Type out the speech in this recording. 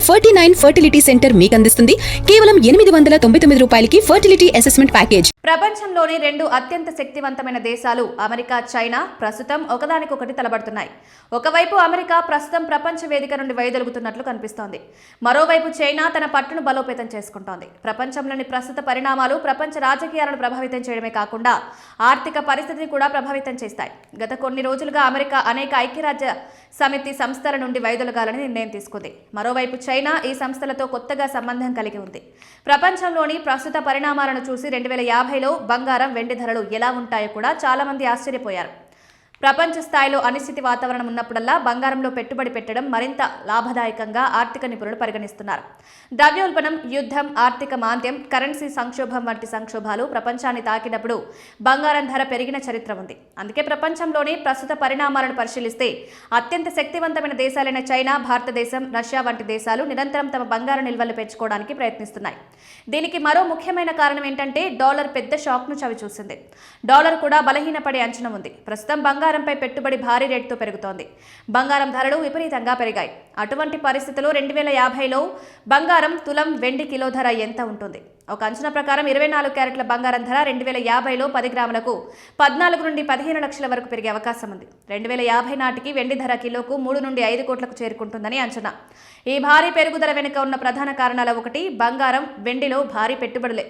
49 fertility centre మీకు అందిస్తుంది కేవలం 899 రూపాయలకి ఫర్టిలిటీ అసెస్మెంట్ ప్యాకేజ్. ప్రపంచంలోని రెండు అత్యంత శక్తివంతమైన దేశాలు అమెరికా, చైనా ప్రస్తుతం ఒకదానికొకటి తలబడుతున్నాయి. ఒకవైపు అమెరికా ప్రస్తుతం ప్రపంచ వేదిక నుండి వైదొలుగుతున్నట్లు కనిపిస్తోంది. మరోవైపు చైనా తన పట్టును బలోపేతం చేసుకుంటోంది. ప్రపంచంలోని ప్రస్తుత పరిణామాలు ప్రపంచ రాజకీయాలను ప్రభావితం చేయడమే కాకుండా ఆర్థిక పరిస్థితిని కూడా ప్రభావితం చేస్తాయి. గత కొన్ని రోజులుగా అమెరికా అనేక ఐక్యరాజ్య సమితి సంస్థల నుండి వైదొలగాలని నిర్ణయం తీసుకుంది. మరోవైపు చైనా ఈ సంస్థలతో కొత్తగా సంబంధం కలిగి ఉంది. ప్రపంచంలోని ప్రస్తుత పరిణామాలను చూసి 2050లో బంగారం, వెండి ధరలు ఎలా ఉంటాయో కూడా చాలా మంది ఆశ్చర్యపోయారు. ప్రపంచ స్థాయిలో అనిశ్చితి వాతావరణం ఉన్నప్పుడల్లా బంగారంలో పెట్టుబడి పెట్టడం మరింత లాభదాయకంగా ఆర్థిక నిపుణులు పరిగణిస్తున్నారు. ద్రవ్యోల్బణం, యుద్ధం, ఆర్థిక మాంద్యం, కరెన్సీ సంక్షోభం వంటి సంక్షోభాలు ప్రపంచాన్ని తాకినప్పుడు బంగారం ధర పెరిగిన చరిత్ర ఉంది. అందుకే ప్రపంచంలోని ప్రస్తుత పరిణామాలను పరిశీలిస్తే అత్యంత శక్తివంతమైన దేశాలైన చైనా, భారతదేశం, రష్యా వంటి దేశాలు నిరంతరం తమ బంగారు నిల్వలు పెంచుకోవడానికి ప్రయత్నిస్తున్నాయి. దీనికి మరో ముఖ్యమైన కారణం ఏంటంటే డాలర్ పెద్ద షాక్ను చవిచూసింది. డాలర్ కూడా బలహీనపడే అంచనా ఉంది. ప్రస్తుతం బంగారంపై పెట్టుబడి భారీ రేటుతో పెరుగుతోంది. బంగారం ధరలు విపరీతంగా పెరిగాయి. అటువంటి పరిస్థితుల్లో 2050లో బంగారం తులం, వెండి కిలో ధర ఎంత ఉంటుంది? ఒక అంచనా ప్రకారం 24 క్యారెట్ల బంగారం ధర 2050లో 10 గ్రాములకు 14 నుండి 15 లక్షల వరకు పెరిగే అవకాశం ఉంది. 2050 నాటికి వెండి ధర కిలోకు 3 నుండి 5 కోట్లకు చేరుకుంటుందని అంచనా. ఈ భారీ పెరుగుదల వెనుక ఉన్న ప్రధాన కారణాల ఒకటి బంగారం, వెండిలో భారీ పెట్టుబడులే.